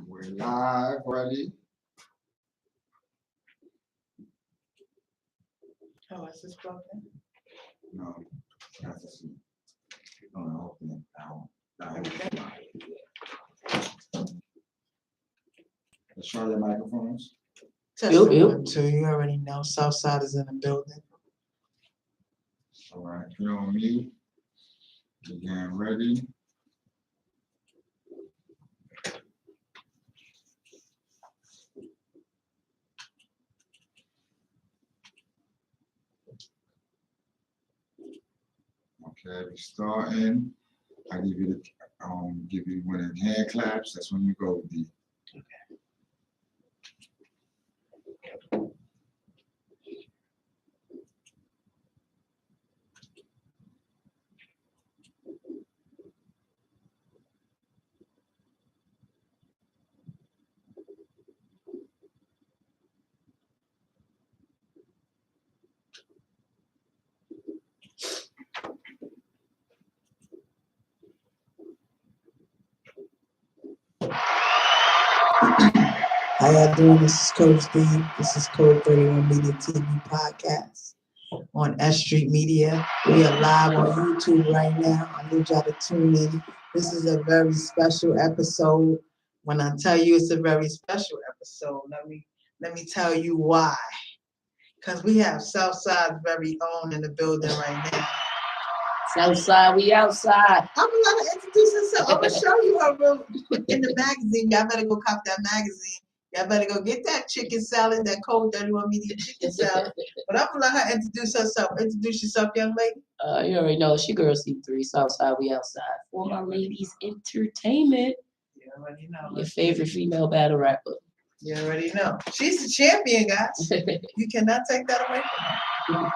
We're live, ready. Oh, is this plugged in? No, that's a seat. No, open it down. Let's try the microphones. Testing 1, 2. You already know Southside is in the building. All right, you're on mute. Again, ready. Okay, we starting. I give you when the hand claps. That's when you go deep. How y'all doing? This is Coach D. This is Code 31 Media TV Podcast on S.STREET Media. We are live on YouTube right now. I need y'all to tune in. This is a very special episode. When I tell you it's a very special episode, let me tell you why. Because we have Southside's very own in the building right now. Southside, we outside. I'm gonna introduce herself. I'm gonna show you her room in the magazine. Y'all better go cop that magazine. Y'all better go get that chicken salad, that Code 31 Media chicken salad. But I'm gonna let her introduce herself. Introduce yourself, young lady. You already know it's your girl C3, Southside, we outside. For my ladies' entertainment. You already know. Your favorite female battle rapper. You already know. She's the champion, guys. You cannot take that away from her.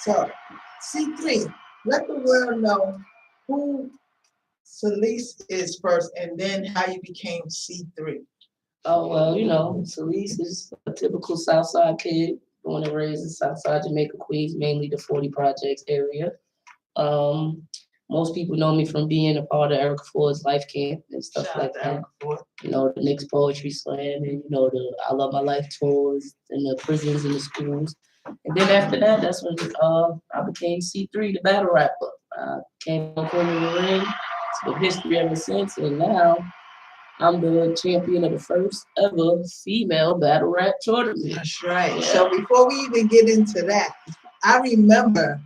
So, C3, let the world know who Celeste is first, and then how you became C3. Oh, well, you know, Celeste is a typical Southside kid, born and raised in Southside Jamaica, Queens, mainly the 40 Projects area. Most people know me from being a part of Erica Ford's Life Camp and stuff like that. You know, the Knicks Poetry Slam and, you know, the I Love My Life tours and the prisons and the schools. And then after that, that's when I became C3, the battle rapper. I came on the ring. It's been history ever since, and now I'm the champion of the first ever female battle rap tournament. That's right. Yeah. So before we even get into that, I remember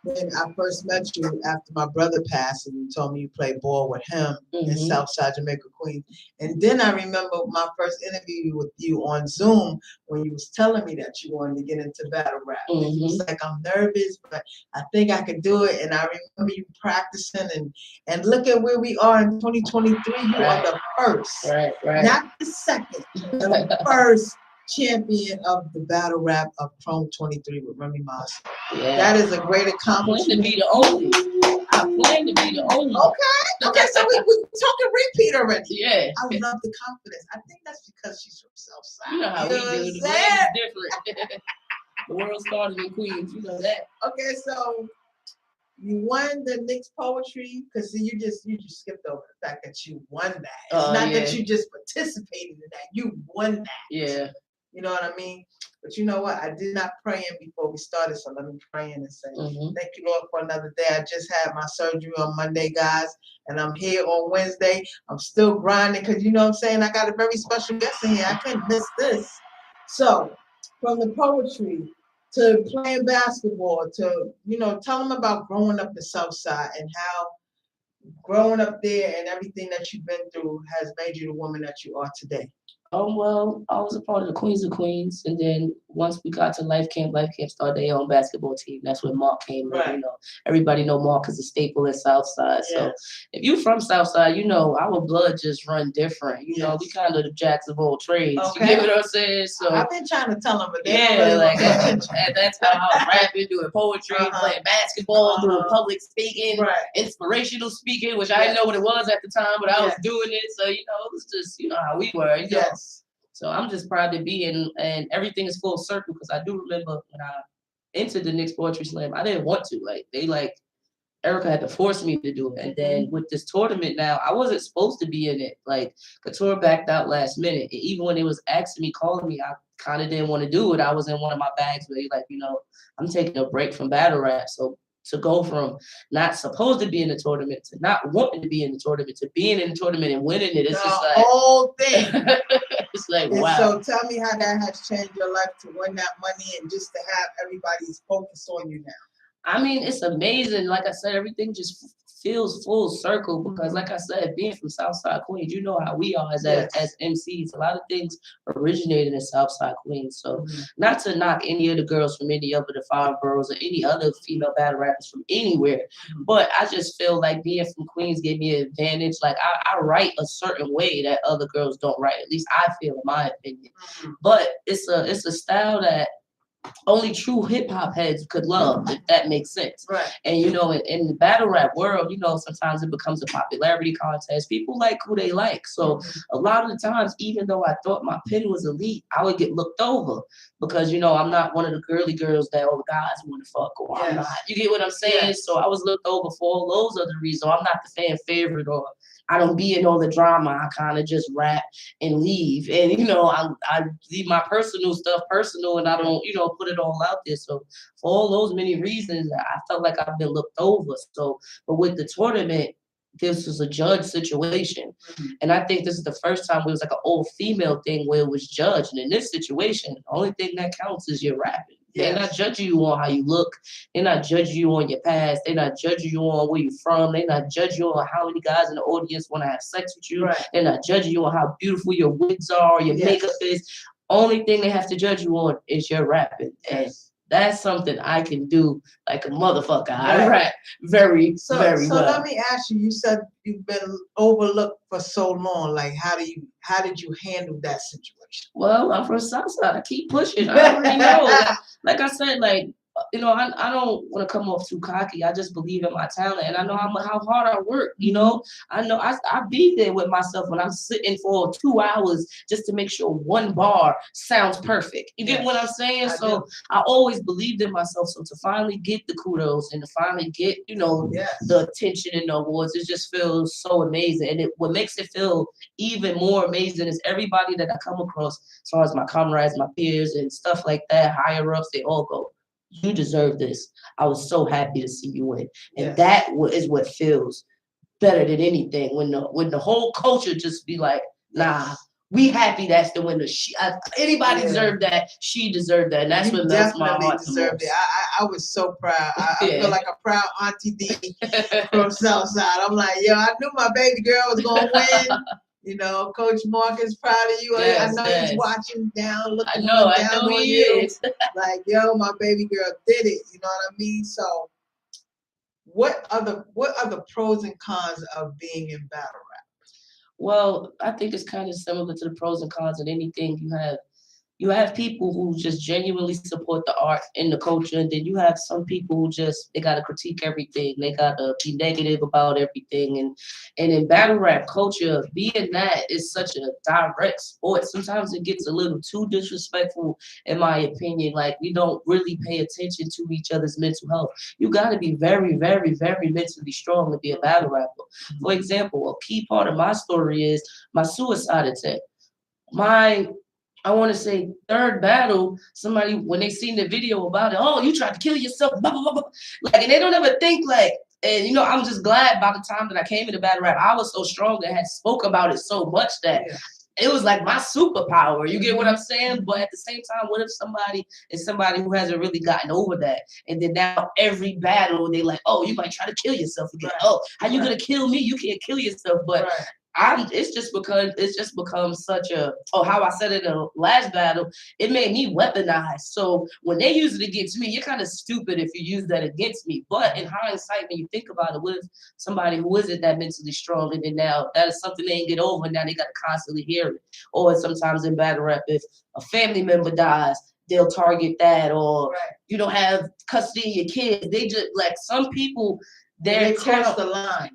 when I first met you after my brother passed and you told me you played ball with him in Southside Jamaica, Queens. And then I remember my first interview with you on Zoom when you was telling me that you wanted to get into battle rap. And you was like, I'm nervous, but I think I could do it. And I remember you practicing and look at where we are in 2023. You are the first, not the second, the first champion of the battle rap of Chrome 23 with Remy Moss. Yeah. That is a great accomplishment. I plan to be the only. Okay, so we're talking repeat already. Yeah. I love the confidence. I think that's because she's from Southside. You know how we do. The world is different. The world started in Queens. You know that. Okay, so you won the Knicks Poetry because you just skipped over the fact that you won that. It's not that you just participated in that. You won that. Yeah. You know what I mean? But you know what? I did not pray in before we started, so let me pray in and say, thank you, Lord, for another day. I just had my surgery on Monday, guys, and I'm here on Wednesday. I'm still grinding because, you know what I'm saying, I got a very special guest in here. I couldn't miss this. So, from the poetry to playing basketball to, you know, tell them about growing up the South Side and how growing up there and everything that you've been through has made you the woman that you are today. Well, I was a part of the Queens of Queens, and then once we got to Life Camp started their own basketball team. That's when Mark came in. You know, everybody know Mark is a staple in Southside. Yes. So if you from Southside, you know our blood just run different. You know, we kind of the jacks of all trades. Okay. You get what I'm saying? So I've been trying to tell them, but that's how I was rapping, doing poetry, playing basketball, doing public speaking, inspirational speaking, which I didn't know what it was at the time, but I was doing it. So you know, it was just how we were. You know? So I'm just proud to be in, and everything is full circle because I do remember when I entered the Knicks Poetry Slam, I didn't want to. Like they Erica had to force me to do it. And then with this tournament now, I wasn't supposed to be in it. Like, Couture backed out last minute. And even when it was asking me, calling me, I kind of didn't want to do it. I was in one of my bags where like, I'm taking a break from battle rap. So to go from not supposed to be in the tournament to not wanting to be in the tournament to being in the tournament and winning it, it's just like whole thing. It's like, and wow. So tell me how that has changed your life to win that money and just to have everybody's focus on you now. I mean, it's amazing. Like I said, everything just feels full circle because, like I said, being from Southside Queens, you know how we are as MCs. A lot of things originated in Southside Queens. So, not to knock any of the girls from any of the 5 boroughs or any other female battle rappers from anywhere, but I just feel like being from Queens gave me an advantage. Like I write a certain way that other girls don't write. At least I feel, in my opinion. But it's a style that only true hip hop heads could love, if that makes sense. Right. And in the battle rap world, sometimes it becomes a popularity contest. People like who they like. So a lot of the times, even though I thought my pen was elite, I would get looked over because I'm not one of the girly girls that all the guys want to fuck or I'm not. You get what I'm saying? Yes. So I was looked over for all those other reasons. I'm not the fan favorite or I don't be in all the drama. I kind of just rap and leave. And, I leave my personal stuff personal and I don't, put it all out there. So for all those many reasons, I felt like I've been looked over. So, but with the tournament, this was a judge situation. And I think this is the first time it was like an all-female thing where it was judged. And in this situation, the only thing that counts is your rapping. They're not judging you on how you look. They're not judging you on your past. They're not judging you on where you're from. They're not judging you on how many guys in the audience want to have sex with you. Right. They're not judging you on how beautiful your wigs are or your makeup is. Only thing they have to judge you on is your rapping. And that's something I can do like a motherfucker. I rap very well. So let me ask you, you said you've been overlooked for so long. Like, how did you handle that situation? Well, I'm from Southside. I keep pushing. I already know. Like I said, I don't want to come off too cocky. I just believe in my talent, and I know how hard I work. I know I be there with myself when I'm sitting for 2 hours just to make sure one bar sounds perfect. You get what I'm saying? I always believed in myself. So to finally get the kudos and to finally get the attention and the awards, it just feels so amazing. And what makes it feel even more amazing is everybody that I come across, as far as my comrades, my peers, and stuff like that, higher ups, they all go, "You deserve this. I was so happy to see you win." And that is what feels better than anything. When the whole culture just be like, "Nah, we happy that's the winner. Anybody deserved that. She deserved that." And that's what melts my heart. Deserved it. I was so proud. I feel like a proud Auntie D from Southside. I'm like, yo, I knew my baby girl was gonna win. Coach Mark is proud of you. I know he's watching down, looking down on you. Like, yo, my baby girl did it. You know what I mean? So, what are the pros and cons of being in battle rap? Well, I think it's kind of similar to the pros and cons of anything. You have people who just genuinely support the art and the culture, and then you have some people who they gotta critique everything. They gotta be negative about everything. And in battle rap culture, being that is such a direct sport. Sometimes it gets a little too disrespectful, in my opinion. Like, we don't really pay attention to each other's mental health. You gotta be very, very, very mentally strong to be a battle rapper. For example, a key part of my story is my suicide attempt. I want to say 3rd battle, somebody, when they seen the video about it, "Oh, you tried to kill yourself," blah, blah, blah, blah. And they don't ever think and I'm just glad by the time that I came into battle rap, I was so strong that I had spoke about it so much that it was like my superpower. You get what I'm saying? But at the same time, what if somebody is somebody who hasn't really gotten over that? And then now every battle, they like, "Oh, you might try to kill yourself again. Oh, how you going to kill me? You can't kill yourself." But it's just become such a, how I said it in the last battle, it made me weaponized. So when they use it against me, you're kind of stupid if you use that against me. But in hindsight, when you think about it, with somebody who isn't that mentally strong, and then now that is something they ain't get over, now they got to constantly hear it. Or sometimes in battle rap, if a family member dies, they'll target that, or you don't have custody of your kids. They just, like, some people, they cross the line.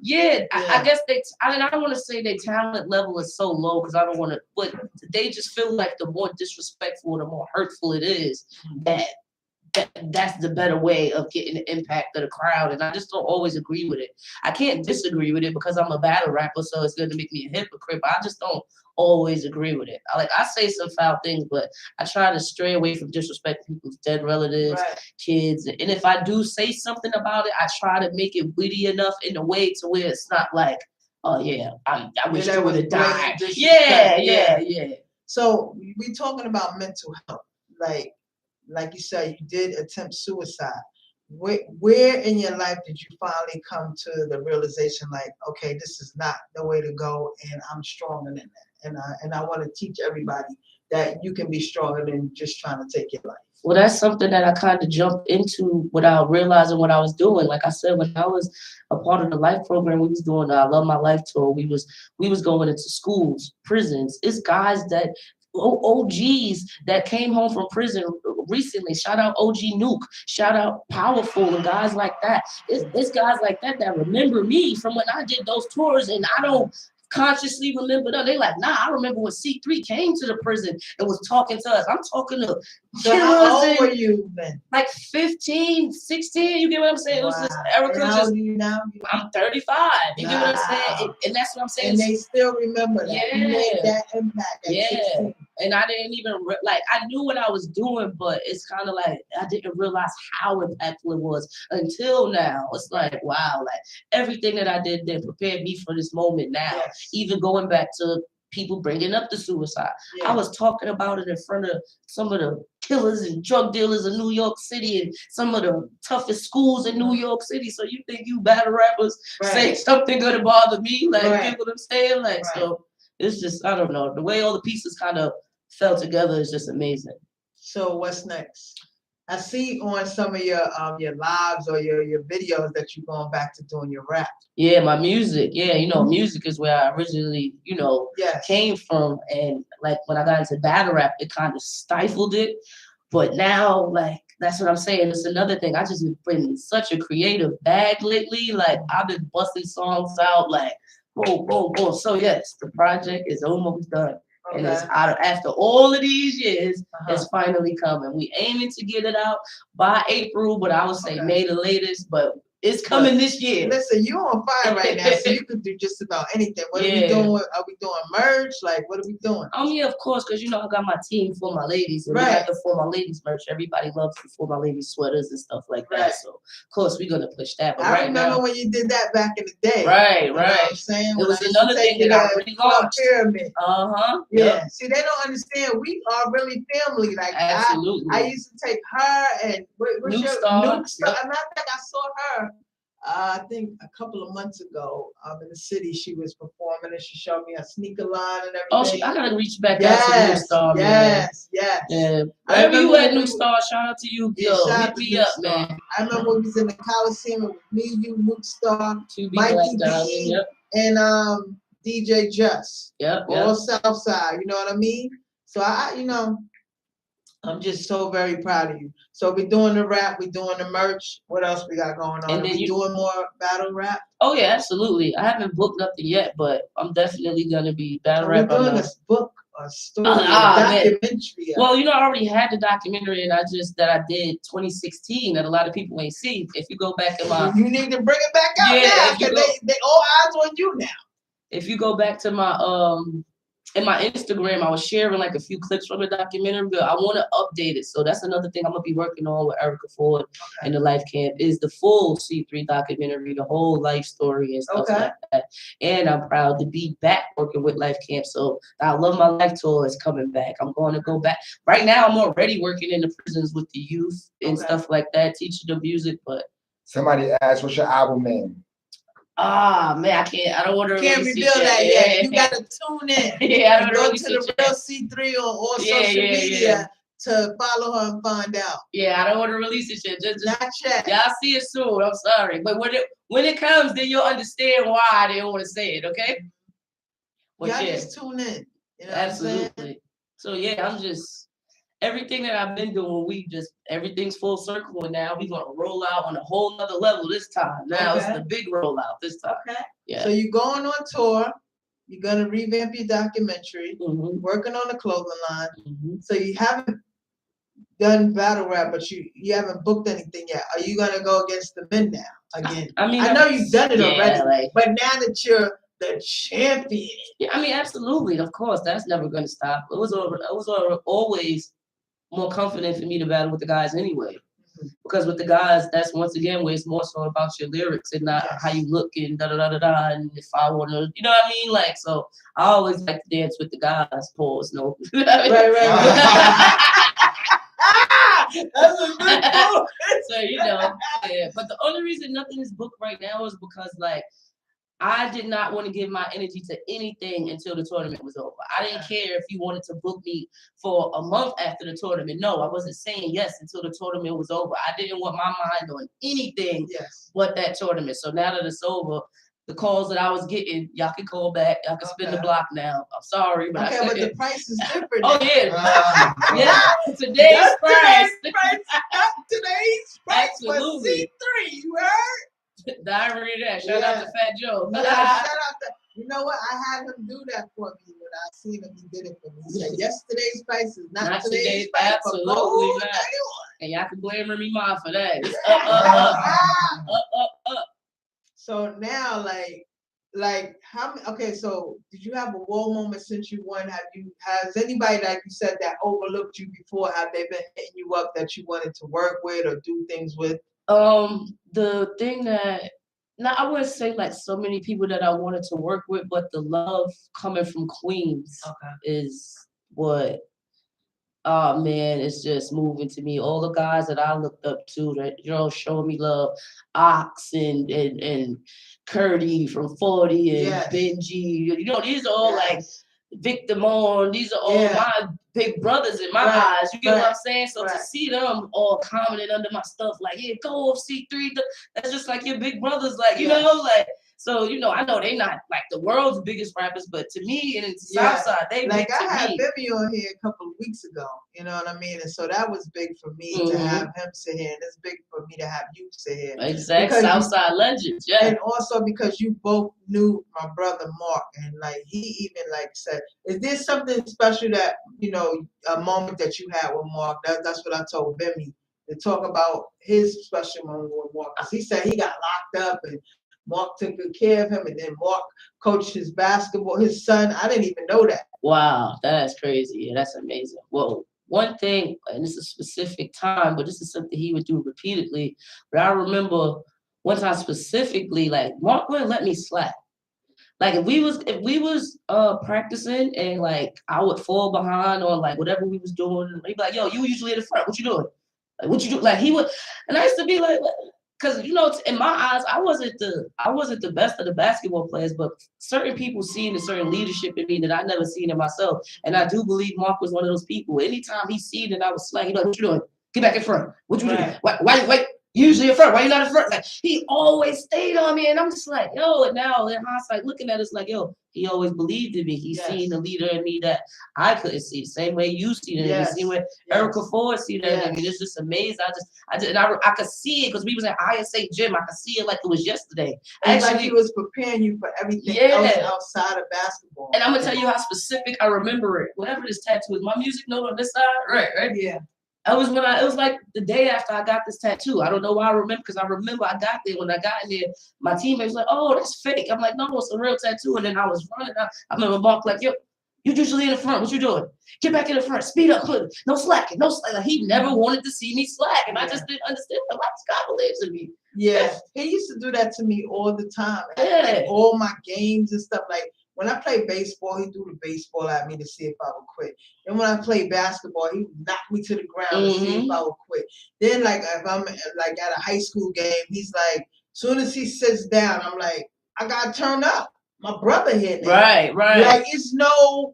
I guess I don't want to say their talent level is so low, because I don't want to, but they just feel like the more disrespectful, the more hurtful it is, that that's the better way of getting the impact of the crowd. And I just don't always agree with it. I can't disagree with it because I'm a battle rapper, so it's gonna make me a hypocrite. But I just don't always agree with it. I say some foul things, but I try to stray away from disrespecting people's dead relatives, kids. And if I do say something about it, I try to make it witty enough in a way to where it's not like, oh yeah, I wish you would have died. Yeah. So we talking about mental health, like you said, you did attempt suicide. Where in your life did you finally come to the realization, like, okay, this is not the way to go, and I'm stronger than that, and I want to teach everybody that you can be stronger than just trying to take your life? Well, that's something that I kind of jumped into without realizing what I was doing. Like I said, when I was a part of the life program, we was doing the I Love My Life tour. We was going into schools, prisons. It's guys that OGs that came home from prison recently. Shout out OG Nuke. Shout out Powerful and guys like that. It's guys like that that remember me from when I did those tours, and I don't consciously remember them. They like, nah, I remember when C3 came to the prison and was talking to us. I'm talking to So how old were you then? Like 15, 16, you get what I'm saying? It was just Erica. And how old are you now? I'm 35. You get what I'm saying? And that's what I'm saying. And they still remember that. Yeah. You made that impact at 16. And I didn't even I knew what I was doing, but it's kind of like I didn't realize how impactful it was until now. It's like, wow, like everything that I did then prepared me for this moment now. Yes. Even going back to people bringing up the suicide. Yeah. I was talking about it in front of some of the killers and drug dealers in New York City and some of the toughest schools in New York City. So you think you battle rappers say something good to bother me? Like, you get what I'm saying? Like, so it's just, I don't know. The way all the pieces kind of fell together is just amazing. So what's next? I see on some of your lives or your videos that you're going back to doing your rap. Yeah, my music. Yeah, you know, music is where I originally, you know, came from. And like when I got into battle rap, it kind of stifled it. But now, like, that's what I'm saying. It's another thing. I just been in such a creative bag lately. Like, I've been busting songs out, like, boom, boom, boom. So yes, the project is almost done. Okay. And it's out after all of these years, it's finally coming. We aiming to get it out by April, but I would say May the latest, but it's coming this year. Listen, you're on fire right now, so you could do just about anything. What are we doing? Are we doing merch? Like, what are we doing? Yeah, of course, because, you know, I got my team For My Ladies. And we got the For My Ladies merch. Everybody loves the For My Ladies sweaters and stuff like that. So, of course, we're going to push that. But I remember when you did that back in the day. Right. You know what I'm saying? It was another thing that I really launched. Pyramid. Yeah. See, they don't understand. We are really family. Like, absolutely. I used to take her and Nuke Star. And I think I saw her. I think a couple of months ago, in the city, she was performing and she showed me a sneaker line and everything. Oh, I gotta reach back out to Nuke Star, man. Yeah. Wherever you at, Nuke Star, shout out to you. Yo, hit me up, man. I remember when we was in the Coliseum with me, you, Nuke Star, Mikey D, and DJ Just. All Southside, you know what I mean? So I'm just so very proud of you. So we're doing the rap, we're doing the merch. What else we got going on? And then we doing more battle rap? Oh yeah, absolutely. I haven't booked nothing yet, but I'm definitely gonna be battle rap. We're doing a book, a story, a documentary. Well, you know, I already had the documentary that I did 2016 that a lot of people ain't seen. If you go back in my, you need to bring it back out now because they all eyes on you now. If you go back to my in my Instagram, I was sharing like a few clips from the documentary, but I want to update it. So that's another thing I'm gonna be working on with Erica Ford and the Life Camp is the full C3 documentary, the whole life story and stuff like that. And I'm proud to be back working with Life Camp. So I Love My Life tour is coming back. I'm going to go back. Right now, I'm already working in the prisons with the youth and stuff like that, teaching them music. But somebody asked, "What's your album name?" Man, I don't want to can't reveal that yet. You gotta tune in. I don't go to the real C3 on all social media to follow her and find out. I don't want to release it yet. Just not yet. Y'all see it soon. I'm sorry, but when it comes, then you'll understand why I didn't want to say it. Okay? But y'all just tune in. You know absolutely. What I'm saying? So I'm just everything that I've been doing. Everything's full circle, and now we're gonna roll out on a whole nother level this time. Now it's the big rollout this time. So you're going on tour. You're gonna revamp your documentary. Working on the clothing line. So you haven't done battle rap, but you haven't booked anything yet. Are you gonna go against the men now again? I mean, I know you've done it already, like, but now that you're the champion, yeah, I mean, absolutely, of course, that's never gonna stop. It was always more confident for me to battle with the guys anyway. Because with the guys, that's once again where it's more so about your lyrics and not how you look and da da da da da. And if I want to, you know what I mean? Like, so I always like to dance with the guys. Pause. No. right. That's a good point. So yeah. But the only reason nothing is booked right now is because like I did not want to give my energy to anything until the tournament was over. I didn't care if you wanted to book me for a month after the tournament. No, I wasn't saying yes until the tournament was over. I didn't want my mind on anything but that tournament. So now that it's over, the calls that I was getting, y'all can call back. Y'all can spin the block now. I'm sorry, but okay, but the price is different. Oh yeah, Today's price. Today's price was C3. You heard? Diary of that. Shout out to Fat Joe. Shout out to, you know what? I had him do that for me when I seen him. He did it for me. He said, yesterday's price is not today's price. Absolutely not. And y'all can blame Remy Ma for that. It's up. So now, like how many? Okay, so did you have a whoa moment since you won? Has anybody, like you said, that overlooked you before? Have they been hitting you up that you wanted to work with or do things with? The thing that now I wouldn't say like so many people that I wanted to work with, but the love coming from Queens is what, oh man, it's just moving to me. All the guys that I looked up to that, you know, showing me love, Ox and Curdy from 40 and Benji, you know, these are all like Victor Moore, these are all my big brothers in my eyes. You get what I'm saying? So to see them all commenting under my stuff, like, yeah, go off C3, that's just like your big brothers, like, you know, like, so, you know, I know they not like the world's biggest rappers, but to me and it's Southside, they like big to I had me. Bibby on here a couple of weeks ago, you know what I mean? And so that was big for me to have him sit here, and it's big for me to have you sit here. Exactly, Southside legends, and also because you both knew my brother Mark, and like he even like said, is there something special that, you know, a moment that you had with Mark? That's what I told Bimmy, to talk about his special moment with Mark, because he said he got locked up and Mark took good care of him, and then Mark coached his basketball, his son. I didn't even know that. Wow, that's crazy. Yeah, that's amazing. Well, one thing, and this is a specific time, but this is something he would do repeatedly. But I remember one time specifically, like Mark wouldn't let me slack. Like if we was practicing and like I would fall behind on like whatever we was doing, he'd be like, yo, you usually in the front. What you doing? Like what you do? Like he would, and I used to be like, because you know, in my eyes, I wasn't the best of the basketball players, but certain people seen a certain leadership in me that I never seen in myself, and I do believe Mark was one of those people. Anytime he seen that I was slack, he'd be like, "What you doing? Get back in front. What you doing? Why? Usually in front. Why you not in front?" Like he always stayed on me, and I'm just like, yo. And now in hindsight, looking at it, it's like, yo, he always believed in me. He seen the leader in me that I couldn't see. Same way you see it. The same way Erica Ford see that in me. It's just amazing. I could see it because we was at ISA gym. I could see it like it was yesterday. It's like he was preparing you for everything else outside of basketball. And I'm gonna tell you how specific I remember it. Whatever this tattoo is, my music note on this side, right? Yeah. It was like the day after I got this tattoo. I don't know why I remember, because I remember I got there. When I got in there, my teammates was like, "Oh, that's fake." I'm like, "No, it's a real tattoo." And then I was running out. I remember Mark like, "Yo, you usually in the front. What you doing? Get back in the front. Speed up. No slacking. No slacking." Like, he never wanted to see me slack, and I just didn't understand why this guy believes in me. Yeah, he used to do that to me all the time. Like, all my games and stuff. Like when I played baseball, he threw the baseball at me to see if I would quit. And when I played basketball, he would knock me to the ground to see if I would quit. Then, like if I'm like at a high school game, he's like, soon as he sits down, I'm like, I gotta turn up. My brother here now. Right. Like it's no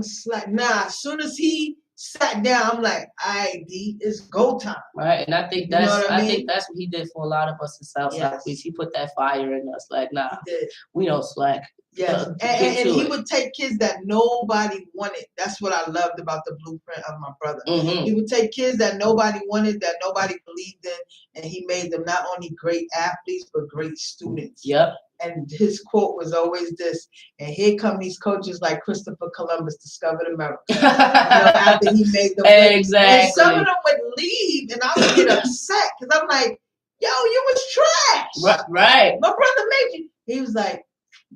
slack. Nah, as soon as he sat down, I'm like, all right, D, it's go time. Right, and I think that's I think that's what he did for a lot of us in Southside. He put that fire in us. Like, nah, we don't slack. Yes, and he would take kids that nobody wanted. That's what I loved about the blueprint of my brother. He would take kids that nobody wanted, that nobody believed in, and he made them not only great athletes but great students. Yep. And his quote was always this, and here come these coaches like Christopher Columbus discovered America. After he made the win. Exactly. And some of them would leave, and I would get upset because I'm like, yo, you was trash. Right. My brother made you. He was like,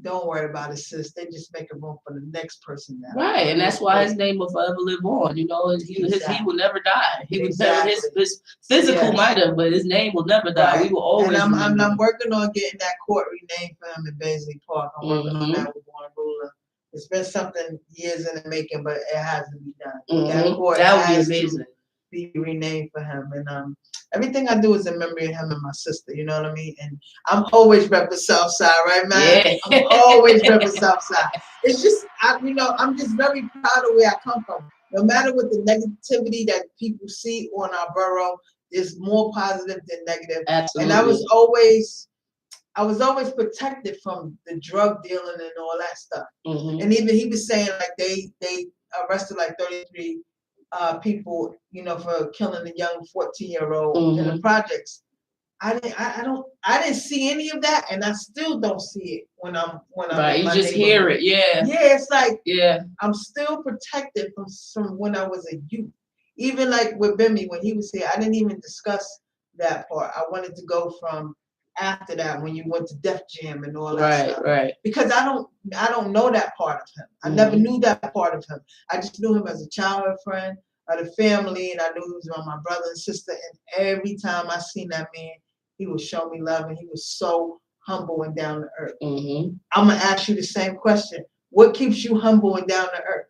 don't worry about it, sis. They just make room for the next person now. Right, and that's why his name will forever live on. He will never die. He would never. His physical might have, but his name will never die. Right. We will always. And I'm working on getting that court renamed for him in Baisley Park. I'm working on that with Warren Ruler. It's been something years in the making, but it hasn't been done. That court that would be amazing. Be renamed for him, and everything I do is in memory of him and my sister. You know what I mean? And I'm always repping Southside, right, man? Yeah. I'm always repping Southside. It's just I'm just very proud of where I come from. No matter what the negativity that people see on our borough, is more positive than negative. Absolutely. And I was always protected from the drug dealing and all that stuff. And even he was saying like they arrested like 33 people, for killing a young 14-year-old in the projects. I didn't see any of that, and I still don't see it when I'm right. You just hear it, yeah. Yeah, it's like I'm still protected from when I was a youth. Even like with Bimmy when he was here, I didn't even discuss that part. I wanted to go from after that when you went to Def Jam and all that stuff. Right. Because I don't know that part of him. I never knew that part of him. I just knew him as a childhood friend of the family, and I knew he was my brother and sister. And every time I seen that man, he would show me love, and he was so humble and down to earth. I'm gonna ask you the same question. What keeps you humble and down to earth?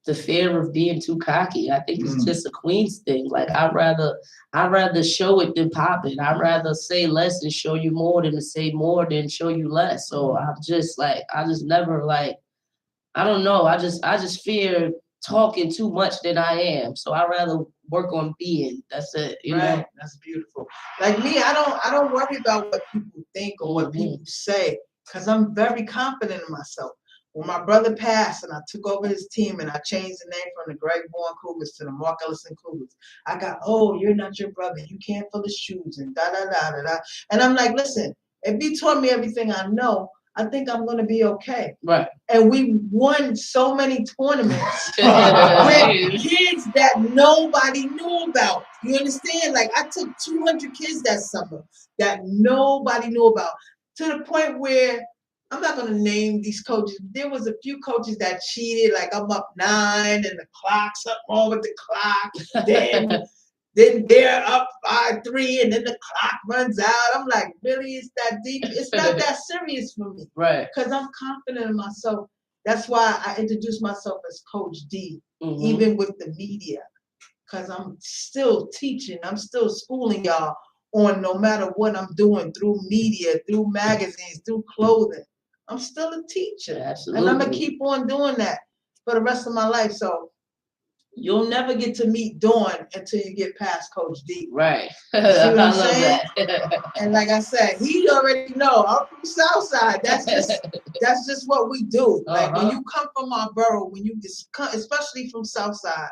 The fear of being too cocky. I think it's just a Queens thing. Like I'd rather show it than pop it. I'd rather say less and show you more than to say more than show you less. So I'm just like, I just never like, I don't know. I just fear talking too much than I am. So I'd rather work on being. That's it. You know? That's beautiful. Like me, I don't worry about what people think or what people say, because I'm very confident in myself. When my brother passed and I took over his team and I changed the name from the Greg Bourne Cougars to the Mark Ellison Cougars, I got, you're not your brother. You can't fill his shoes and da-da-da-da-da. And I'm like, listen, if he taught me everything I know, I think I'm going to be okay. Right. And we won so many tournaments with kids that nobody knew about. You understand? Like I took 200 kids that summer that nobody knew about, to the point where I'm not going to name these coaches. There was a few coaches that cheated, like I'm up 9 and the clock, something wrong with the clock. Then they're up 5-3 and then the clock runs out. I'm like, really? It's that deep? It's not that serious for me. Right. Because I'm confident in myself. That's why I introduced myself as Coach D, even with the media. Because I'm still teaching. I'm still schooling y'all on no matter what I'm doing through media, through magazines, through clothing. I'm still a teacher. Absolutely. And I'm going to keep on doing that for the rest of my life. So you'll never get to meet Dawn until you get past Coach D. Right. See what I'm saying? And like I said, he already know. I'm from Southside. That's just what we do. Like when you come from our borough, when you especially from Southside,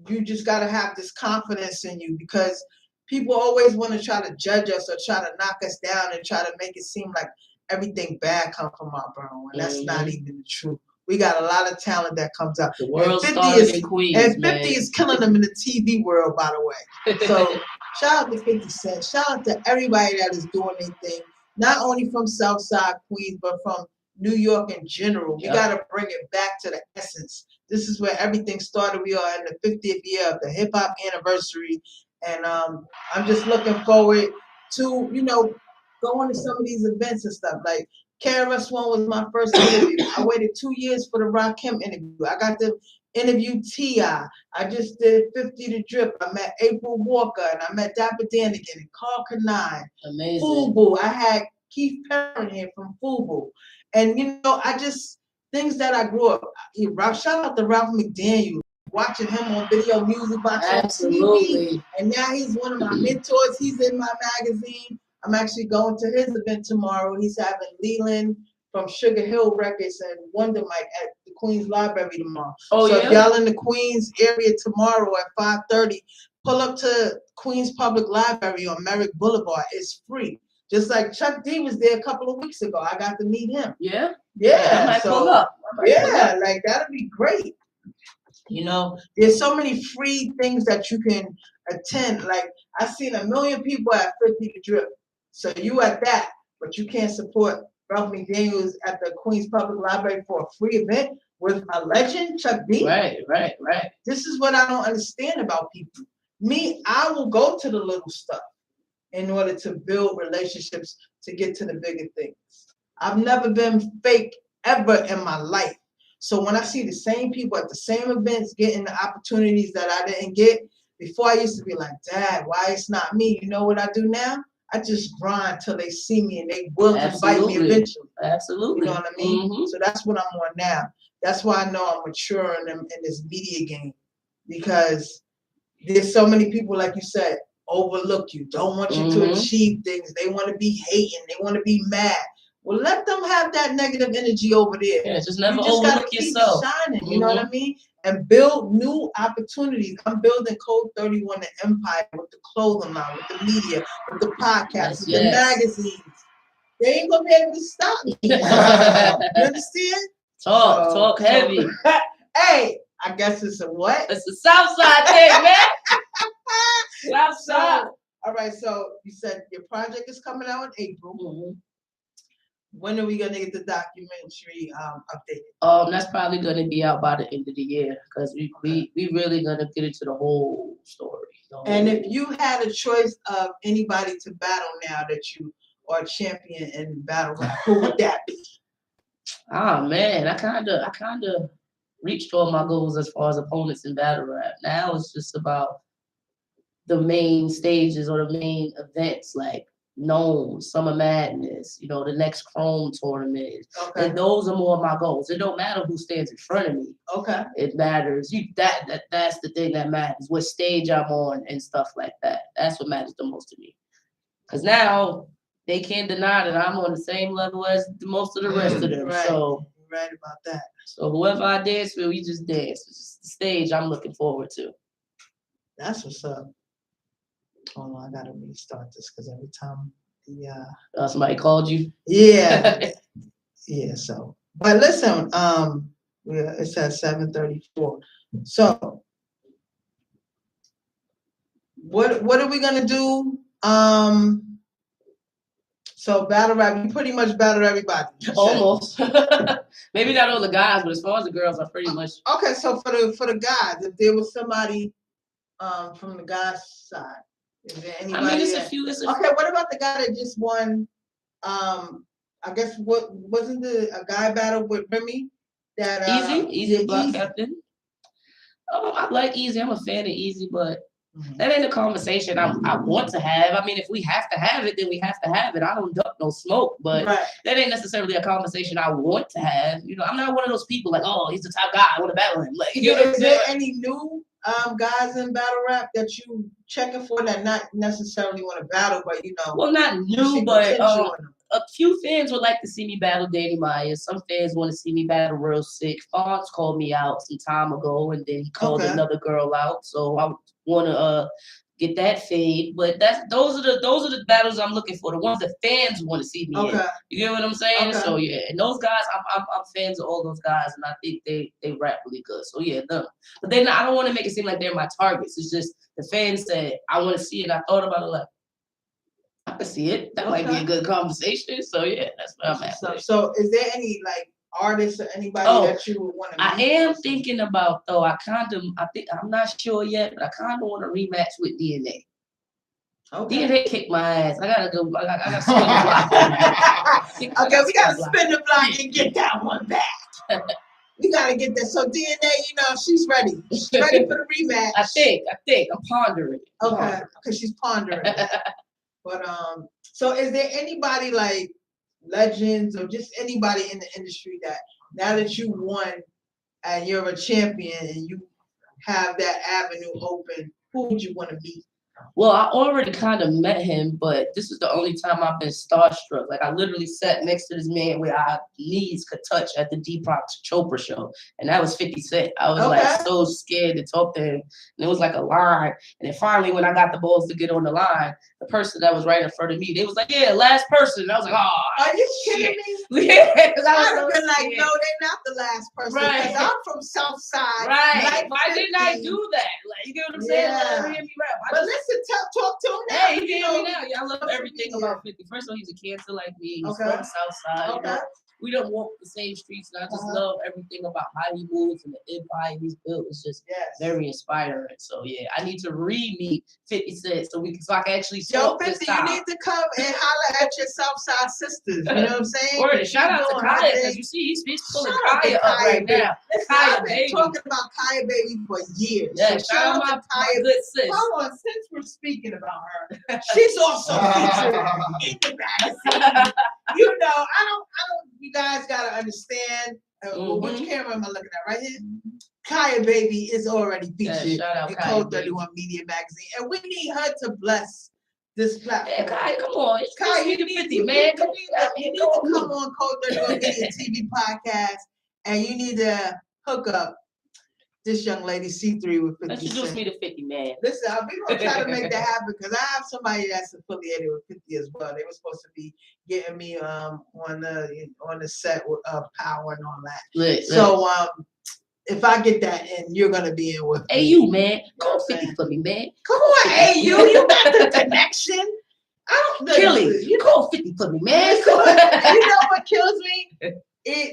you just gotta have this confidence in you, because people always want to try to judge us or try to knock us down and try to make it seem like everything bad comes from our borough, and that's not even the truth. We got a lot of talent that comes out. The world started in Queens, and 50 is killing them in the TV world, by the way. So shout out to 50 Cent. Shout out to everybody that is doing their thing, not only from Southside Queens, but from New York in general. We got to bring it back to the essence. This is where everything started. We are in the 50th year of the hip hop anniversary. And I'm just looking forward to, going to some of these events and stuff. Like KRS One was my first interview. I waited 2 years for the Rakim interview. I got to interview T.I. I just did 50 to Drip. I met April Walker, and I met Dapper Dan again, and Carl Kanai. Amazing. Fubu. I had Keith Perrin here from Fubu. And, things that I grew up. Shout out to Ralph McDaniel. Watching him on Video Music Box on TV. And now he's one of my mentors. He's in my magazine. I'm actually going to his event tomorrow. He's having Leland from Sugar Hill Records and Wonder Mike at the Queens Library tomorrow. If y'all in the Queens area tomorrow at 5:30, pull up to Queens Public Library on Merrick Boulevard. It's free. Just like Chuck D was there a couple of weeks ago. I got to meet him. Yeah. Yeah. I might so, pull up. Yeah, like that'd be great. You know, there's so many free things that you can attend. Like I've seen 1 million people at 50 to Drip. So you at that, but you can't support Ralph McDaniels at the Queens Public Library for a free event with a legend, Chuck D. Right. This is what I don't understand about people. Me, I will go to the little stuff in order to build relationships to get to the bigger things. I've never been fake ever in my life. So when I see the same people at the same events getting the opportunities that I didn't get, before I used to be like, Dad, why it's not me? You know what I do now? I just grind till they see me and they will invite me eventually. Absolutely. You know what I mean? Mm-hmm. So that's what I'm on now. That's why I know I'm maturing in this media game, because there's so many people, like you said, overlook you, don't want you to achieve things. They want to be hating. They want to be mad. Well, let them have that negative energy over there. Yeah, just never you just overlook gotta keep yourself. shining, you know what I mean? And build new opportunities. I'm building Code 31 and Empire with the clothing line, with the media, with the podcast, with the magazines. They ain't gonna be able to stop me. You understand? Talk heavy. Hey, I guess it's a what? It's a Southside thing, man. Southside. All right, so you said your project is coming out in April. When are we gonna get the documentary updated? That's probably gonna be out by the end of the year, because we really gonna get into the whole story. And if you had a choice of anybody to battle now that you are a champion in battle rap, who would that be? Man, I kinda reached all my goals as far as opponents in battle rap. Now it's just about the main stages or the main events, like Gnome, Summer Madness, the next Chrome tournament. Okay. And those are more my goals. It don't matter who stands in front of me. Okay. It matters. That's the thing that matters. What stage I'm on and stuff like that. That's what matters the most to me. Because now they can't deny that I'm on the same level as most of the rest of them. Right. So you're right about that. So whoever I dance with, we just dance. It's just the stage I'm looking forward to. That's what's up. Hold on, I gotta restart this because every time somebody called you. Yeah. Yeah. So, but listen, it's at 7:34. So, what are we gonna do? So battle rap, you pretty much battled everybody. Almost. Maybe not all the guys, but as far as the girls, I pretty much. Okay, so for the guys, if there was somebody from the guys' side. Is there anybody? I mean, it's a few. Okay, what about the guy that just won? I guess what wasn't a guy battle with Remy? That Easy Block Captain. I like Easy. I'm a fan of Easy, but that ain't a conversation I want to have. I mean, if we have to have it, then we have to have it. I don't duck no smoke, but that ain't necessarily a conversation I want to have. I'm not one of those people like, oh, he's the top guy, I want to battle him. Like, is there any new guys in battle rap that you checking for that not necessarily want to battle, but Well, not new, but a few fans would like to see me battle Danny Myers. Some fans want to see me battle Real Sick. Fonz called me out some time ago, and then he called another girl out. So I want to get that fade. But those are the battles I'm looking for. The ones that fans want to see me in. You get what I'm saying? Okay. So yeah, and those guys, I'm fans of all those guys, and I think they rap really good. So yeah, them. But I don't want to make it seem like they're my targets. It's just the fans said I want to see it. I thought about it like, I can see it. That might be a good conversation. So yeah, that's where I'm at. So is there any artists or anybody that you would want to meet? I am thinking about though. I'm not sure yet, but I kind of want to rematch with DNA. Okay. DNA kicked my ass. I gotta go. I gotta spin the block. Okay, we gotta spin the block and get that one back. We gotta get that. So DNA, she's ready. She's ready for the rematch. I think. I'm pondering. Okay, because she's pondering. But so is there anybody like legends or just anybody in the industry that now that you won and you're a champion and you have that avenue open, who would you want to meet? Well, I already kind of met him, but this is the only time I've been starstruck. Like I literally sat next to this man where our knees could touch at the Deepak Chopra show, and that was 50 Cent. I was like so scared to talk to him, and it was like a line. And then finally, when I got the balls to get on the line, the person that was right in front of me, they was like, "Yeah, last person." And I was like, "Oh, are you kidding me?" Yeah, because I I'd was have so been like, scared. no, they're not the last person. Because I'm from Southside. Right. Like Why didn't I 50. do that? Like, you get what I'm saying? Let him hear me rap. But listen, talk to him now. Hey, you hear me now? Yeah, I love everything media. about 50. First of all, he's a cancer like me. He's from Southside. You know? We don't walk the same streets, and I just love everything about how he moves and the empire he's built. It's just very inspiring. So yeah, I need to re-meet 50 Cent so I can actually talk 50, this time. you need to come and holler at your Southside sisters. You know what I'm saying? Word, shout out to Kaya, because you see he's pulling Kaya up right now. Listen, Kaya I've been baby. talking about Kaya baby for years. Yeah, so shout out my good sis. Hold on, since we're speaking about her, she's also featured in the magazine. You know, I don't. You guys gotta understand. Which camera am I looking at? Right here. Kaya baby is already featured in Code 31 Media Magazine, and we need her to bless this platform. Yeah, Kaya, come on. Kaya, you need to come on Code 31 Media TV podcast, and you need to hook up this young lady C3 with 50 Introduce me to 50, man. Listen, we're gonna try to make that happen because I have somebody that's affiliated with 50 as well. They were supposed to be getting me on the set with Power and all that. So if I get that in, you're gonna be in with me. You man, call 50 for me, man. Come on, hey you got the connection. I don't kill it. You call 50 for me, man. You know what kills me?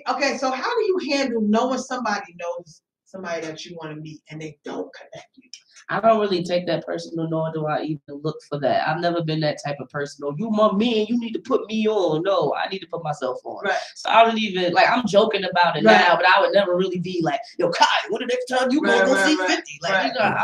Okay, so how do you handle knowing somebody knows somebody that you want to meet and they don't connect you? I don't really take that personal, nor do I even look for that. I've never been that type of person. Oh, you my man, you need to put me on. No, I need to put myself on. Right. So I don't even, like, I'm joking about it now, but I would never really be like, yo, Kai, what the next time you gonna go see 50? Like, you know,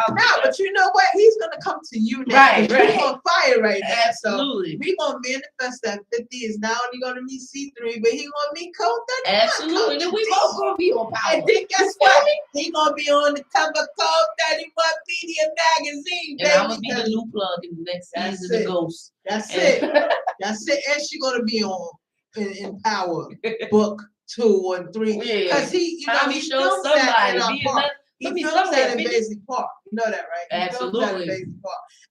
but you know what? He's gonna come to you now. Right. You're on fire right now. Absolutely. So we gonna manifest that 50 is not only gonna meet C3, but he gonna meet Code 31. Absolutely. Then we both gonna be on Power. And then guess what? He gonna be on the cover of Code 31 Media Magazine, and I'm gonna be the new plug in the next season of Ghost. That's it. That's it. And she's gonna be on in Power book 2 or 3. Because he films that in our park. He films that in Baisley Park. You know that, right? Absolutely. He films that in Baisley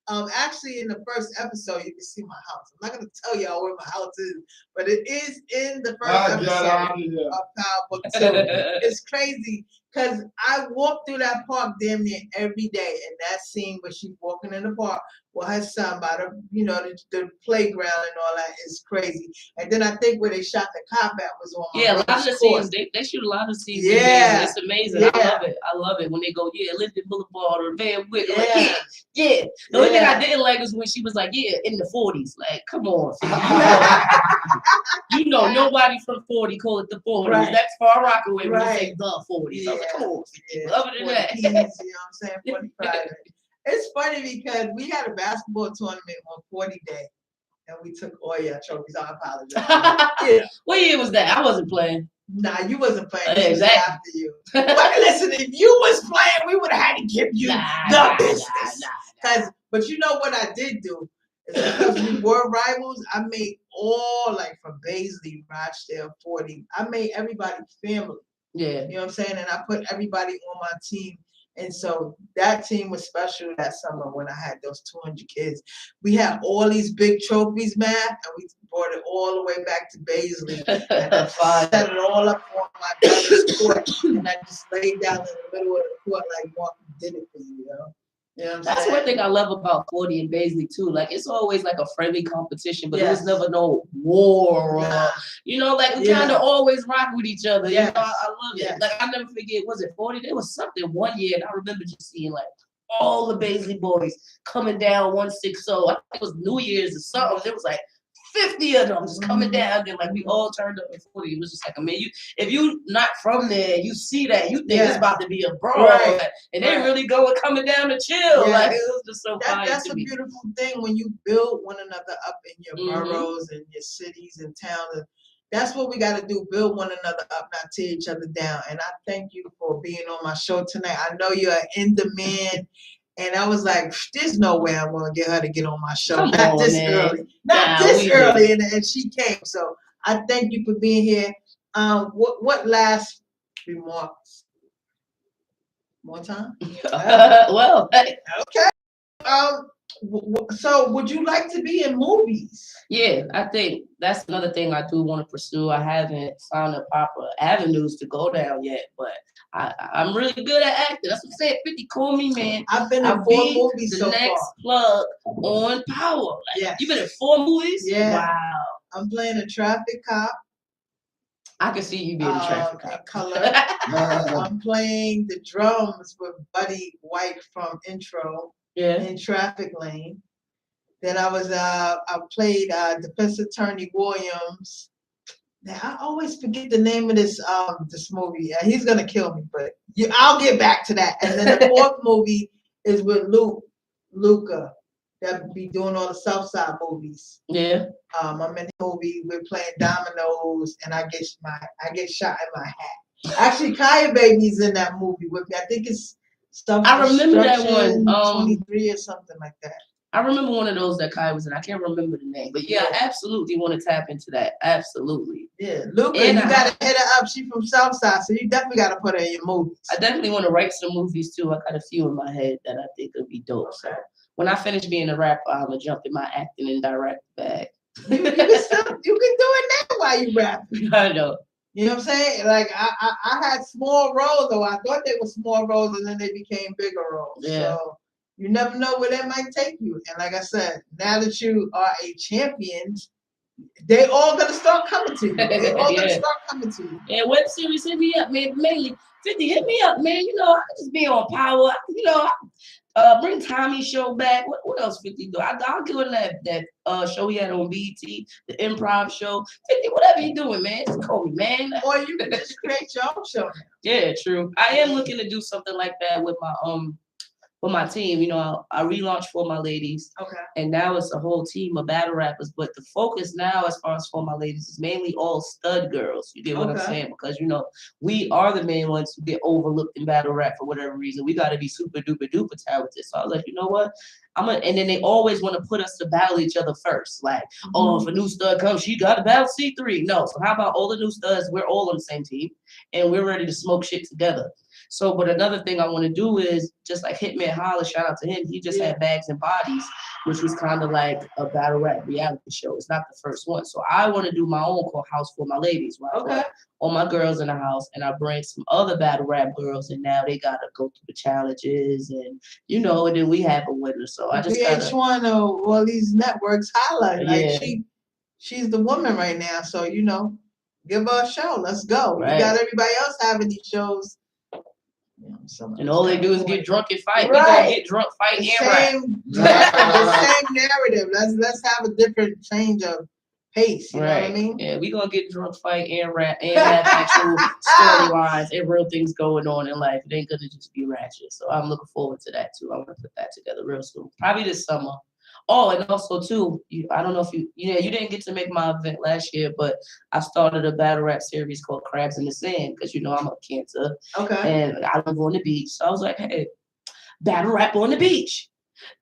Park. Actually, in the first episode, you can see my house. I'm not gonna tell y'all where my house is, but it is in the first episode of Power Book 2. It's crazy. Because I walk through that park damn near every day, and that scene where she's walking in the park with her son by the playground and all that is crazy. And then I think where they shot the cop at was on my a lot of the scenes, they shoot a lot of scenes. Yeah, it's amazing. I love it when they go, Linden Boulevard or Van Wyck. The only thing I didn't like was when she was like, in the 40s. Like, come on. You know, nobody from 40 call it the 40s. Right. That's Far Rockaway when you say the 40s. I was like, come on. Other than that. You know what I'm saying? 45. It's funny because we had a basketball tournament on 40 Day, and we took all your trophies. I apologize. What year was that? I wasn't playing. Nah, you wasn't playing. Exactly. After you. But listen, if you was playing, we would have had to give you the business. But you know what I did do? Because we were rivals, I made all, like, from Baisley, Rochdale, 40. I made everybody family. Yeah. You know what I'm saying? And I put everybody on my team. And so that team was special that summer when I had those 200 kids. We had all these big trophies, man, and we brought it all the way back to Baisley. And I set it all up on my brother's court. And I just laid down in the middle of the court like Martin did it for you, you know? That's one thing I love about 40 and Baisley too. Like, it's always like a friendly competition, but there was never no war or, like, we kind of always rock with each other. You know, I love it. Like, I'll never forget, was it 40? There was something one year, and I remember just seeing, like, all the Baisley boys coming down 160. I think it was New Year's or something. It was like 50 of them just coming down there, like we all turned up at 40. It was just like, I mean, if you not from there, you see that, you think it's about to be a brawl, and they really coming down to chill. Like, it was just so fun. That's a beautiful thing when you build one another up in your boroughs and your cities and towns. That's what we got to do, build one another up, not tear each other down. And I thank you for being on my show tonight. I know you're in demand. And I was like, there's no way I'm gonna get her to get on my show. Come Not on, this man. early. Not this early. And she came. So I thank you for being here. What last remarks? More time? Well, hey. Okay. So would you like to be in movies? Yeah, I think that's another thing I do want to pursue. I haven't found the proper avenues to go down yet, but I'm really good at acting. That's what I'm saying. 50, call me, man. I've been in I'll 4 be movies the so next far. plug on Power. Like, Yes. You've been in 4 movies? Yeah. Wow. I'm playing a traffic cop. I can see you being a traffic cop. In color. I'm playing the drums with Buddy White from Intro in Traffic Lane. Then I played Defense Attorney Williams. Now, I always forget the name of this movie. He's gonna kill me, but I'll get back to that. And then the 4th movie is with Luca, that be doing all the South Side movies. Yeah. I'm in the movie. We're playing dominoes, and I get shot in my hat. Actually, Kaya Baby's in that movie with me. I think it's stuff. I remember that one. 23 or something like that. I remember one of those that Kai was in. I can't remember the name, but yeah, I absolutely want to tap into that. Absolutely. Yeah, Luca, you gotta hit her up. She's from Southside, so you definitely gotta put her in your movies. I definitely want to write some movies too. I got a few in my head that I think would be dope. Okay. So when I finish being a rapper, I'm gonna jump in my acting and direct bag. You can do it now while you rap. I know. You know what I'm saying? Like I had small roles, though. I thought they were small roles, and then they became bigger roles. Yeah. So you never know where that might take you. And like I said, now that you are a champion, they all gonna start coming to you. They all gonna start coming to you. Yeah, web series, hit me up, man. Mainly 50, hit me up, man. You know, I just be on Power. You know, bring Tommy's show back. What else 50 do? I'll give him that show he had on BET, the improv show. 50, whatever you doing, man. Just call me, man. Or you can just create your own show. Yeah, true. I am looking to do something like that with my team. You know, I relaunched For My Ladies. Okay. And now it's a whole team of battle rappers. But the focus now, as far as For My Ladies, is mainly all stud girls. You get what I'm saying? Because, you know, we are the main ones who get overlooked in battle rap for whatever reason. We got to be super duper duper talented. So I was like, you know what? And then they always want to put us to battle each other first. Like, oh, if a new stud comes, she got to battle C3. No. So how about all the new studs? We're all on the same team and we're ready to smoke shit together. So, but another thing I want to do is just like Hitman Holla, shout out to him. He just had Bags and Bodies, which was kind of like a battle rap reality show. It's not the first one. So I want to do my own called House For My Ladies, where I put all my girls in the house and I bring some other battle rap girls and now they got to go through the challenges and, you know, and then we have a winner. So I just got VH1 or all these networks highlight. Like she's the woman right now. So, you know, give her a show. Let's go. Right. You got everybody else having these shows. And all they do is get drunk and fight. Right. We gonna get drunk, fight, and rap. The same narrative. Let's have a different change of pace. You know what I mean? Yeah, we gonna get drunk, fight, and rap, and have actual storylines and real things going on in life. It ain't gonna just be ratchet. So I'm looking forward to that too. I'm gonna put that together real soon. Probably this summer. Oh, and also too, I don't know if you didn't get to make my event last year, but I started a battle rap series called Crabs in the Sand because you know I'm a Cancer. Okay. And I live on the beach, so I was like, hey, battle rap on the beach.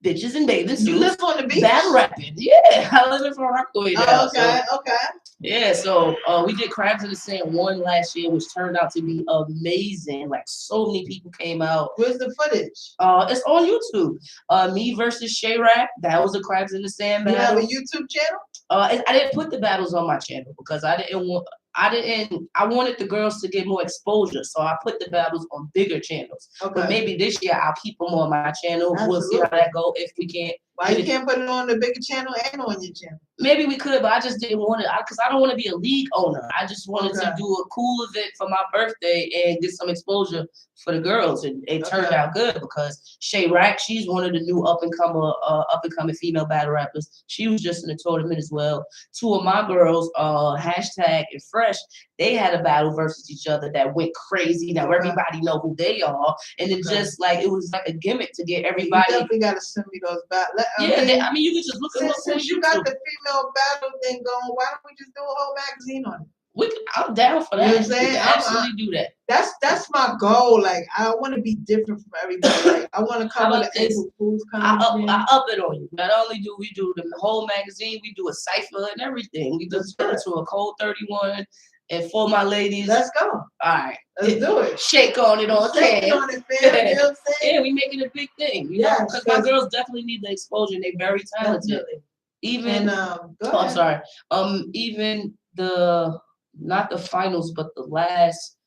Bitches in bathing suits. You live on the beach? Battle rapping. Yeah, I live in Fort Rockaway now. Okay. Yeah, so we did Crabs in the Sand 1 last year, which turned out to be amazing. Like so many people came out. Where's the footage? It's on YouTube. Me versus Shay Rap. That was a Crabs in the Sand battle. You have a YouTube channel? I didn't put the battles on my channel because I wanted the girls to get more exposure, so I put the battles on bigger channels. Okay. But maybe this year I'll keep them on my channel. Absolutely. We'll see how that goes. If we can't, why you can't put it on the bigger channel and on your channel? Maybe we could, but I just didn't want it because I don't want to be a league owner. I just wanted to do a cool event for my birthday and get some exposure for the girls, and it turned out good because Shay Rack, she's one of the new up and coming female battle rappers. She was just in the tournament as well. 2 of my girls, Hashtag and Fresh, they had a battle versus each other that went crazy. Now everybody know who they are, and it just like it was like a gimmick to get everybody. You definitely got to send me those battles. I mean, you can just look at since you got the female battle thing going. Why don't we just do a whole magazine on it? I'm down for You know that. what I'm saying? We can absolutely do that. That's my goal. Like I want to be different from everybody. Like I want to cover the April Fool's comedy. I up it on you. Not only do we do the whole magazine, we do a cipher and everything. We just turn into a Code 31. And for my ladies, let's go. All right, let's do it. Shake on it on Shake on it, fam. You know what I'm saying? Yeah, we making a big thing. You know, because my girls definitely need the exposure. And they're very talented. Definitely. Even I'm sorry. Even not the finals, but the last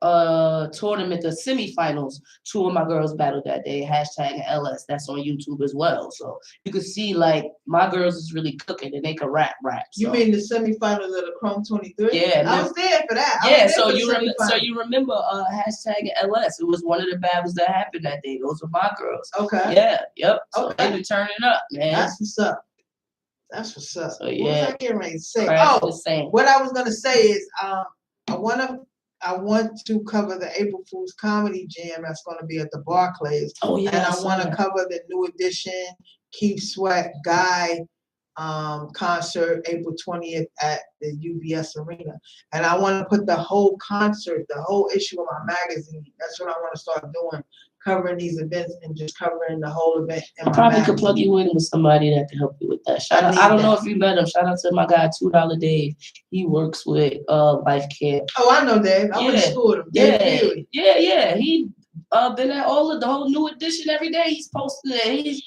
tournament, the semifinals, 2 of my girls battled that day, hashtag LS. That's on YouTube as well. So you can see like my girls is really cooking and they can rap. So. You mean the semifinals of the Chrome 23? Yeah. I was there for that. Yeah, so you remember hashtag LS. It was one of the battles that happened that day. Those were my girls. Okay. Yeah, yep. So okay. they been turning up, man. That's what's up. That's what's up. So yeah. What was I getting ready to say? Right, what I was gonna say is I want to cover the April Fool's Comedy Jam that's going to be at the Barclays. Oh, yeah. And I want to cover the New Edition, Keith Sweat, Guy concert April 20th at the UBS Arena. And I want to put the whole concert, the whole issue of my magazine. That's what I want to start doing, covering these events and just covering the whole event. I probably could plug you in with somebody that can help you with that. I don't know if you met him. Shout out to my guy, $2 Dave. He works with Life Care. Oh, I know Dave. I went to school with him. Dave yeah. He been at the whole New Edition every day. He's posting it. He's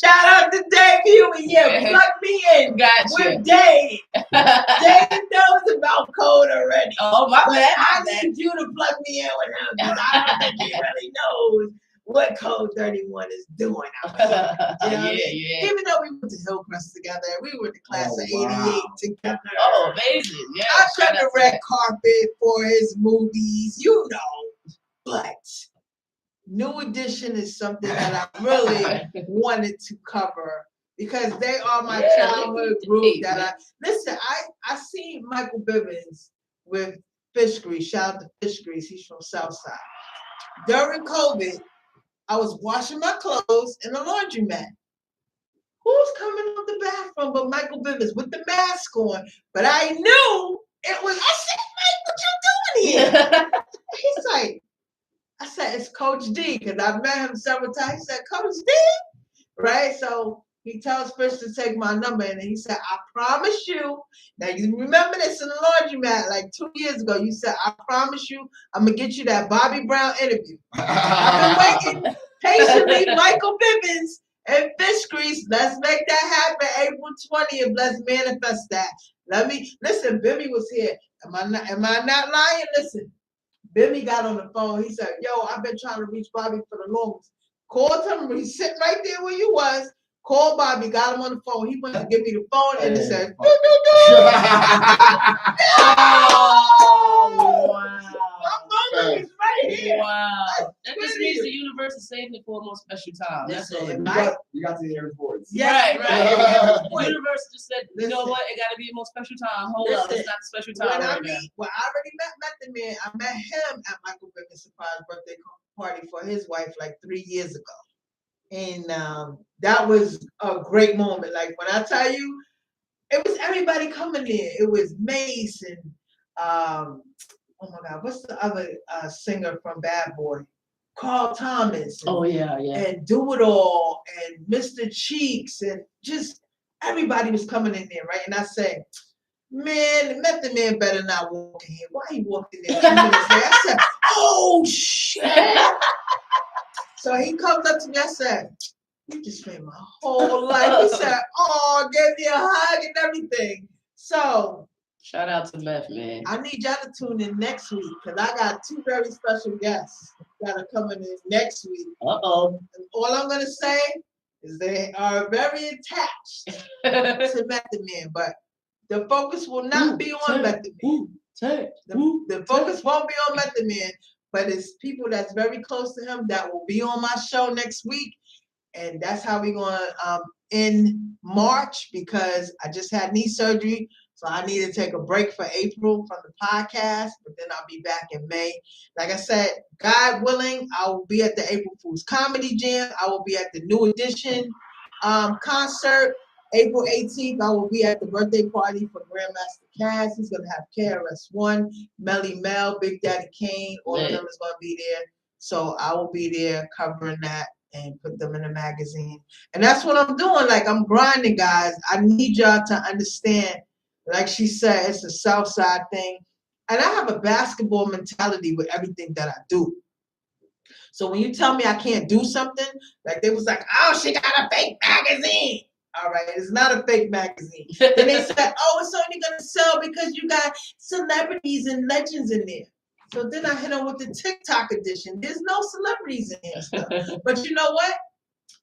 Shout out to Dave Huey. Yeah, plug me in. Gotcha. With Dave. Dave knows about code already. Oh, my bad. I need you to plug me in with him because I don't think he really knows what Code 31 is doing out here. You know yeah. Even though we went to Hillcrest together, we were in the class of 88 together. Oh, amazing. Yeah. I cut the red carpet for his movies, you know. But New Edition is something that I really wanted to cover because they are my childhood group that I seen Michael Bivins with Fish Grease. Shout out to Fish Grease. He's from Southside. During COVID, I was washing my clothes in a laundromat. Who's coming out the bathroom but Michael Bivins with the mask on? But I knew it was, I said, Mike, what you doing here? He's like, I said, it's Coach D, because I've met him several times. He said, Coach D? Right? So he tells Fish to take my number, and he said, I promise you. Now, you remember this in the laundromat like 2 years ago. You said, I promise you, I'm going to get you that Bobby Brown interview. I've been waiting patiently, Michael Bivins and Fish Grease. Let's make that happen April 20th. Let's manifest that. Listen, Bibby was here. Am I not lying? Listen. Bimmy got on the phone. He said, yo, I've been trying to reach Bobby for the longest. Called him. He's sitting right there where you was. Called Bobby, got him on the phone. He went to give me the phone and he said, do. Oh, wow. My mother is right here. Wow. That just means the universe is saving it for a more special time. That's all. You got to hear his voice. Yes, right. The universe just said, you know what? It got to be a more special time. Hold up. It's not the special time right now. Well, I already met the man. I met him at Michael Bivins' surprise birthday party for his wife like 3 years ago. And that was a great moment. Like when I tell you, it was everybody coming there. It was Mace and oh my God, what's the other singer from Bad Boy? Carl Thomas. And, and Do It All and Mr. Cheeks and just everybody was coming in there, right? And I said, man, Method Man better not walk in here. Why he walked in there 2 minutes later? I said, oh shit. So he comes up to me, I said, you just made my whole life. He said, oh, gave me a hug and everything. So shout out to Meth, man. I need y'all to tune in next week because I got 2 very special guests that are coming in next week. Uh-oh. And all I'm going to say is they are very attached to Method Man, but the focus will not be on Method Man. The focus won't be on Method Man, but it's people that's very close to him that will be on my show next week. And that's how we're going to end March because I just had knee surgery. So I need to take a break for April from the podcast, but then I'll be back in May. Like I said, God willing, I will be at the April Fool's Comedy Jam. I will be at the New Edition concert. April 18th, I will be at the birthday party for Grandmaster Cass. He's going to have KRS-One, Melly Mel, Big Daddy Kane. All of them is going to be there. So I will be there covering that and put them in a magazine. And that's what I'm doing. Like, I'm grinding, guys. I need y'all to understand. Like she said, it's a South Side thing. And I have a basketball mentality with everything that I do. So when you tell me I can't do something, like they was like, oh, she got a fake magazine. All right, it's not a fake magazine. Then they said, oh, it's only going to sell because you got celebrities and legends in there. So then I hit them with the TikTok edition. There's no celebrities in here stuff. But you know what?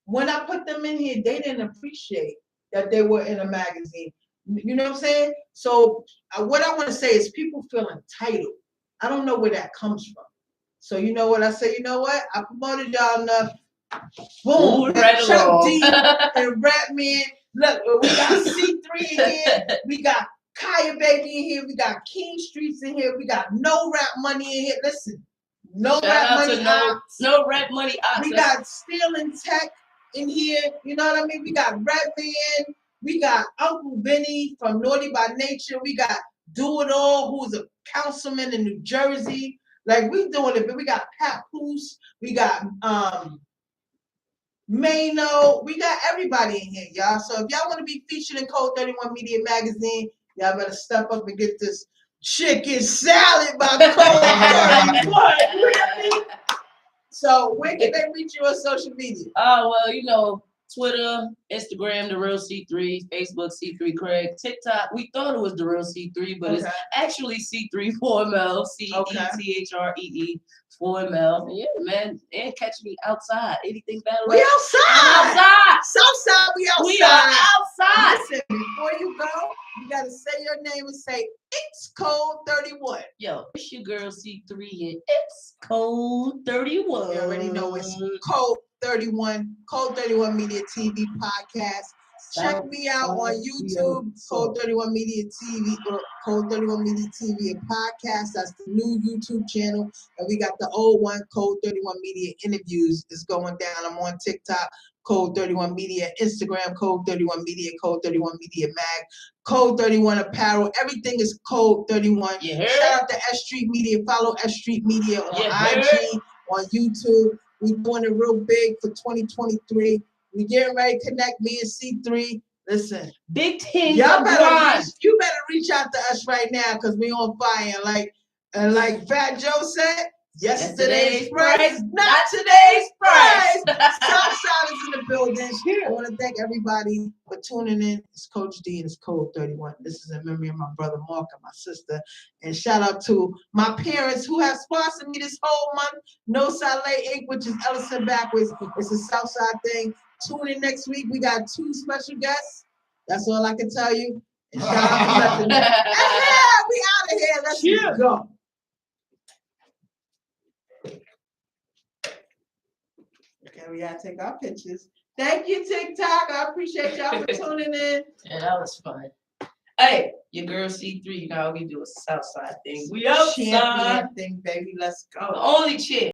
When I put them in here, they didn't appreciate that they were in a magazine. You know what I'm saying? So what I want to say is people feel entitled. I don't know where that comes from. So you know what I say? You know what? I promoted y'all enough. Boom. Right Chuck along. D and Rap Man. Look, we got C3 in here. We got Kaya Baby in here. We got King Streets in here. We got No Rap Money in here. Listen, No Rap Money Ops. No Rap Money Ops. We got Steel and Tech in here. You know what I mean? We got Rap Man. We got Uncle Benny from Naughty by Nature. We got Do It All, who's a councilman in New Jersey. Like, we doing it, but we got Pat Poose. We got Mano. We got everybody in here, y'all. So if y'all want to be featured in Code 31 Media Magazine, y'all better step up and get this chicken salad by Code 31. So where can they reach you on social media? Oh, well, you know, Twitter, Instagram, The Real C3, Facebook, C3 Craig, TikTok. We thought it was The Real C3, but it's actually C3 4ML, CETHREE 4ML. And yeah, man, and catch me outside. Anything better? We outside. Outside. Southside, we outside. We are outside. Listen, before you go, you got to say your name and say, it's Code 31. Yo, it's your girl C3 and it's Code 31. You already know it's Code 31, Code 31 Media TV podcast. Check me out on YouTube, Code 31 Media TV, or Code 31 Media TV and podcast. That's the new YouTube channel. And we got the old one, Code 31 Media Interviews, is going down. I'm on TikTok, Code 31 Media, Instagram, Code 31 Media, Code 31 Media Mag, Code 31 Apparel. Everything is Code 31. Shout out to S.STREET Media. Follow S.STREET Media on IG, on YouTube. We're doing it real big for 2023. We getting ready to connect me and C3. Listen, big things. You better reach out to us right now because we on fire. And like Fat Joe said, yesterday's price, not today's price. Southside is in the building. I want to thank everybody for tuning in. It's Coach D and it's Code 31. This is in memory of my brother Mark and my sister. And shout out to my parents who have sponsored me this whole month. No Saleh Inc., which is Ellison backwards. It's a Southside thing. Tune in next week. We got 2 special guests. That's all I can tell you. And shout out to nothing. We out of here. Let's go. Okay, we gotta take our pictures. Thank you, TikTok. I appreciate y'all for tuning in. Yeah, that was fun. Hey, your girl C3, you know how we do a Southside thing. We outside. Champion thing, baby. Let's go. The only chick.